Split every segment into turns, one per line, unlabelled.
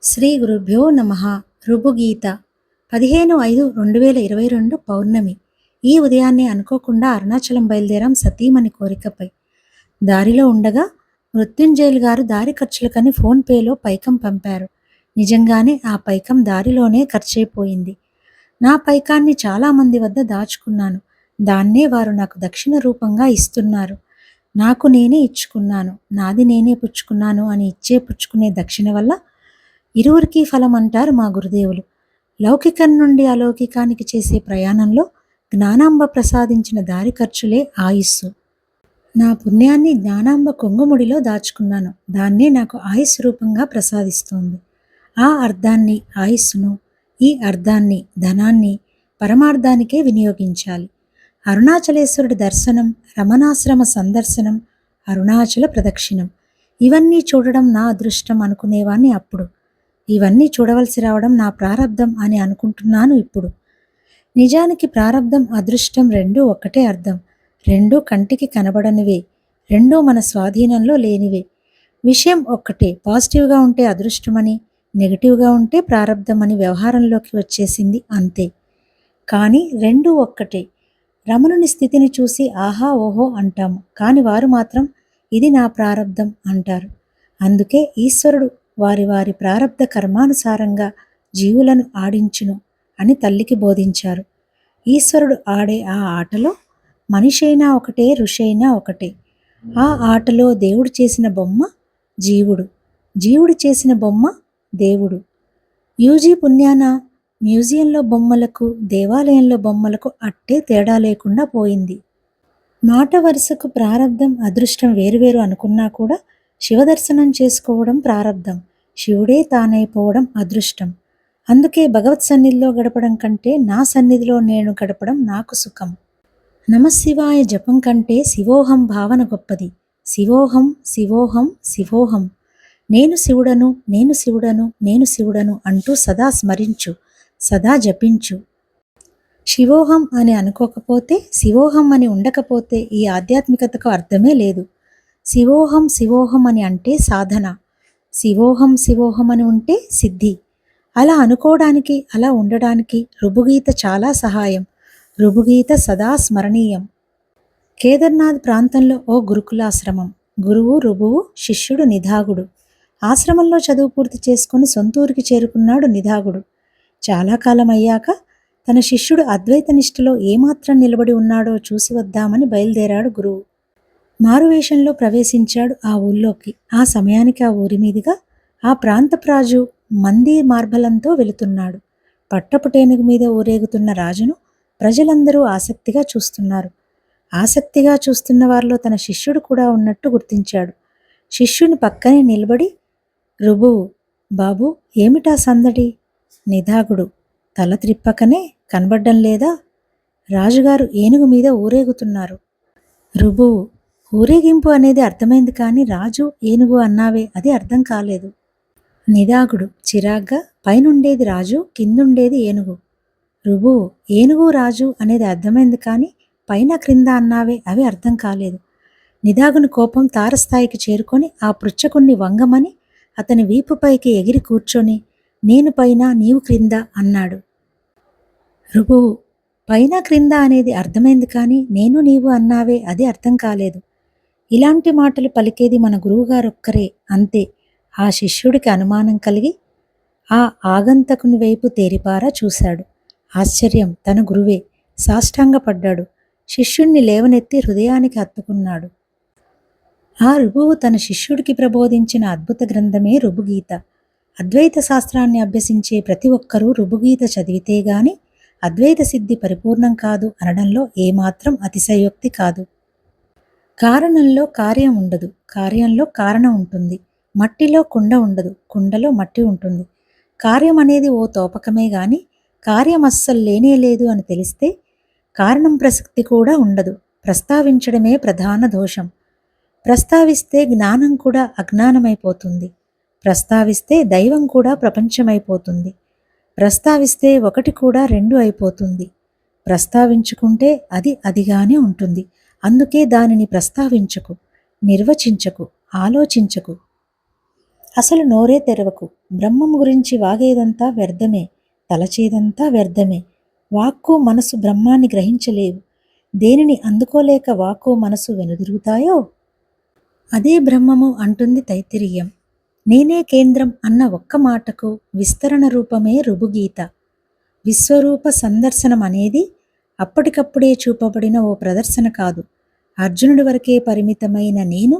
శ్రీ గురుభ్యో నమః. రుభుగీత 15/5/2022 పౌర్ణమి. ఈ ఉదయాన్నే అనుకోకుండా అరుణాచలం బయలుదేరాం సతీమణి కోరికపై. దారిలో ఉండగా మృత్యుంజయులు గారు దారి ఖర్చులకని ఫోన్పేలో పైకం పంపారు. నిజంగానే ఆ పైకం దారిలోనే ఖర్చయిపోయింది. నా పైకాన్ని చాలామంది వద్ద దాచుకున్నాను. దాన్నే వారు నాకు దక్షిణ రూపంగా ఇస్తున్నారు. నాకు నేనే ఇచ్చుకున్నాను, నాది నేనే పుచ్చుకున్నాను అని ఇచ్చే పుచ్చుకునే దక్షిణ వల్ల ఇరువురికి ఫలం అంటారు మా గురుదేవులు. లౌకికం నుండి అలౌకికానికి చేసే ప్రయాణంలో జ్ఞానాంబ ప్రసాదించిన దారి ఖర్చులే ఆయుస్సు. నా పుణ్యాన్ని జ్ఞానాంబ కొంగుముడిలో దాచుకున్నాను. దాన్నే నాకు ఆయుస్సు రూపంగా ప్రసాదిస్తోంది. ఆ అర్థాన్ని, ఆయుస్సును, ఈ అర్థాన్ని, ధనాన్ని పరమార్థానికే వినియోగించాలి. అరుణాచలేశ్వరుడి దర్శనం, రమణాశ్రమ సందర్శనం, అరుణాచల ప్రదక్షిణం, ఇవన్నీ చూడడం నా అదృష్టం అనుకునేవాణ్ణి అప్పుడు. ఇవన్నీ చూడవలసి రావడం నా ప్రారబ్ధం అని అనుకుంటున్నాను ఇప్పుడు. నిజానికి ప్రారబ్ధం, అదృష్టం రెండూ ఒక్కటే అర్థం. రెండూ కంటికి కనబడనివే, రెండూ మన స్వాధీనంలో లేనివే. విషయం ఒక్కటే. పాజిటివ్గా ఉంటే అదృష్టమని, నెగిటివ్గా ఉంటే ప్రారబ్ధం అని వ్యవహారంలోకి వచ్చేసింది అంతే. కానీ రెండూ ఒక్కటే. రమణుని స్థితిని చూసి ఆహా ఓహో అంటాము, కాని వారు మాత్రం ఇది నా ప్రారబ్ధం అంటారు. అందుకే ఈశ్వరుడు వారి వారి ప్రారబ్ధ కర్మానుసారంగా జీవులను ఆడించును అని తల్లికి బోధించారు. ఈశ్వరుడు ఆడే ఆ ఆటలో మనిషైనా ఒకటే, ఋషైనా ఒకటే. ఆ ఆటలో దేవుడు చేసిన బొమ్మ జీవుడు, జీవుడు చేసిన బొమ్మ దేవుడు. యూజీ పుణ్యాన మ్యూజియంలో బొమ్మలకు, దేవాలయంలో బొమ్మలకు అట్టే తేడా లేకుండా పోయింది. మాట వరుసకు ప్రారబ్ధం, అదృష్టం వేరువేరు అనుకున్నా కూడా శివదర్శనం చేసుకోవడం ప్రారబ్ధం, శివుడే తానైపోవడం అదృష్టం. అందుకే భగవత్ సన్నిధిలో గడపడం కంటే నా సన్నిధిలో నేను గడపడం నాకు సుఖం. నమశివాయ జపం కంటే శివోహం భావన గొప్పది. శివోహం శివోహం శివోహం. నేను శివుడను, నేను శివుడను, నేను శివుడను అంటూ సదా స్మరించు, సదా జపించు. శివోహం అని అనుకోకపోతే, శివోహం అని ఉండకపోతే ఈ ఆధ్యాత్మికతకు అర్థమే లేదు. శివోహం శివోహం అని అంటే సాధన, శివోహం శివోహం అని ఉంటే సిద్ధి. అలా అనుకోవడానికి, అలా ఉండడానికి రుభుగీత చాలా సహాయం. రుభుగీత సదా స్మరణీయం. కేదార్నాథ్ ప్రాంతంలో ఓ గురుకులాశ్రమం. గురువు రుభువు, శిష్యుడు నిధాగుడు. ఆశ్రమంలో చదువు పూర్తి చేసుకుని సొంతూరికి చేరుకున్నాడు నిధాగుడు. చాలా కాలం అయ్యాక తన శిష్యుడు అద్వైత నిష్ఠలో ఏమాత్రం నిలబడి ఉన్నాడో చూసి వద్దామని బయలుదేరాడు గురువు. మారువేషంలో ప్రవేశించాడు ఆ ఊళ్ళోకి. ఆ సమయానికి ఆ ఊరి మీదుగా ఆ ప్రాంతపు రాజు మంది మార్బలంతో వెళుతున్నాడు. పట్టపుటేనుగు మీద ఊరేగుతున్న రాజును ప్రజలందరూ ఆసక్తిగా చూస్తున్నారు. ఆసక్తిగా చూస్తున్న వారిలో తన శిష్యుడు కూడా ఉన్నట్టు గుర్తించాడు. శిష్యుని పక్కనే నిలబడి, రుభువు, బాబు ఏమిటా సందడి? నిధాగుడు తల త్రిప్పకనే, కనబడ్డం లేదా? రాజుగారు ఏనుగు మీద ఊరేగుతున్నారు. రుభువు, ఊరేగింపు అనేది అర్థమైంది కానీ రాజు ఏనుగు అన్నావే, అది అర్థం కాలేదు. నిధాగుడు చిరాగ్గా, పైనుండేది రాజు, కిందుండేది ఏనుగు. రుభువు, ఏనుగు రాజు అనేది అర్థమైంది కానీ పైన క్రింద అన్నావే, అవి అర్థం కాలేదు. నిధాగుని కోపం తారస్థాయికి చేరుకొని ఆ పృచ్ఛకుణ్ణి వంగమని అతని వీపుపైకి ఎగిరి కూర్చొని, నేను పైన నీవు క్రింద అన్నాడు. రుభువు, పైన క్రింద అనేది అర్థమైంది కానీ నేను నీవు అన్నావే, అది అర్థం కాలేదు. ఇలాంటి మాటలు పలికేది మన గురువుగారొక్కరే, అంతే. ఆ శిష్యుడికి అనుమానం కలిగి ఆ ఆగంతకుని వైపు తేరిపారా చూశాడు. ఆశ్చర్యం, తన గురువే. సాష్టాంగపడ్డాడు. శిష్యుణ్ణి లేవనెత్తి హృదయానికి హత్తుకున్నాడు. ఆ రుభువు తన శిష్యుడికి ప్రబోధించిన అద్భుత గ్రంథమే రుభుగీత. అద్వైత శాస్త్రాన్ని అభ్యసించే ప్రతి ఒక్కరూ రుభుగీత చదివితే గాని అద్వైత సిద్ధి పరిపూర్ణం కాదు అనడంలో ఏమాత్రం అతిశయోక్తి కాదు. కారణంలో కార్యం ఉండదు, కార్యంలో కారణం ఉంటుంది. మట్టిలో కుండ ఉండదు, కుండలో మట్టి ఉంటుంది. కార్యం అనేది ఓ తోపకమే గాని కార్యం అస్సలు లేనే లేదు అని తెలిస్తే కారణం ప్రసక్తి కూడా ఉండదు. ప్రస్తావించడమే ప్రధాన దోషం. ప్రస్తావిస్తే జ్ఞానం కూడా అజ్ఞానమైపోతుంది. ప్రస్తావిస్తే దైవం కూడా ప్రపంచమైపోతుంది. ప్రస్తావిస్తే ఒకటి కూడా రెండు అయిపోతుంది. ప్రస్తావించుకుంటే అది అదిగానే ఉంటుంది. అందుకే దానిని ప్రస్తావించకు, నిర్వచించకు, ఆలోచించకు. అసలు నోరే తెరవకు. బ్రహ్మం గురించి వాగేదంతా వ్యర్థమే, తలచేదంతా వ్యర్థమే. వాక్కు మనసు బ్రహ్మాన్ని గ్రహించలేవు. దేనిని అందుకోలేక వాక్కు మనసు వెనుదిరుగుతాయో అదే బ్రహ్మము అంటుంది తైత్తిరీయం. నేనే కేంద్రం అన్న ఒక్క మాటకు విస్తరణ రూపమే రుబుగీత. విశ్వరూప సందర్శనం అనేది అప్పటికప్పుడే చూపబడిన ఓ ప్రదర్శన కాదు. అర్జునుడి వరకే పరిమితమైన నేను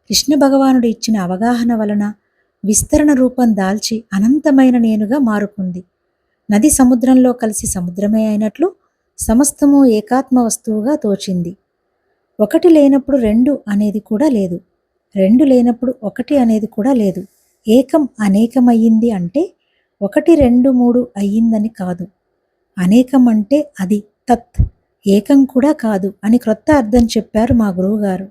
కృష్ణ భగవానుడు ఇచ్చిన అవగాహన వలన విస్తరణ రూపం దాల్చి అనంతమైన నేనుగా మారుకుంది. నది సముద్రంలో కలిసి సముద్రమే అయినట్లు సమస్తము ఏకాత్మ వస్తువుగా తోచింది. ఒకటి లేనప్పుడు రెండు అనేది కూడా లేదు, రెండు లేనప్పుడు ఒకటి అనేది కూడా లేదు. ఏకం అనేకమయ్యింది అంటే ఒకటి రెండు మూడు అయ్యిందని కాదు. అనేకం అంటే అది తత్, ఏకం కూడా కాదు అని క్రొత్త అర్థం చెప్పారు మా గురువుగారు.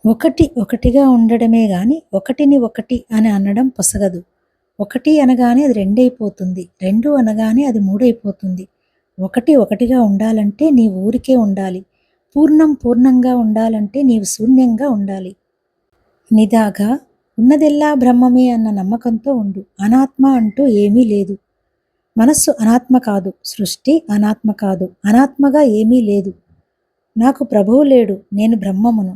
ఒకటి ఒకటిగా ఉండడమే గాని ఒకటిని ఒకటి అని అనడం పొసగదు. ఒకటి అనగానే అది రెండైపోతుంది, రెండు అనగానే అది మూడైపోతుంది. ఒకటి ఒకటిగా ఉండాలంటే నీవు ఊరికే ఉండాలి, పూర్ణం పూర్ణంగా ఉండాలంటే నీవు శూన్యంగా ఉండాలి. నిదాగా ఉన్నదెల్లా బ్రహ్మమే అన్న నమ్మకంతో ఉండు. అనాత్మ అంటూ ఏమీ లేదు. మనస్సు అనాత్మ కాదు, సృష్టి అనాత్మ కాదు, అనాత్మగా ఏమీ లేదు. నాకు ప్రభువు లేడు, నేను బ్రహ్మమును.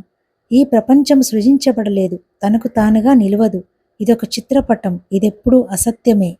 ఈ ప్రపంచం సృజించబడలేదు, తనకు తానుగా నిలవదు. ఇదొక చిత్రపటం, ఇదెప్పుడూ అసత్యమే.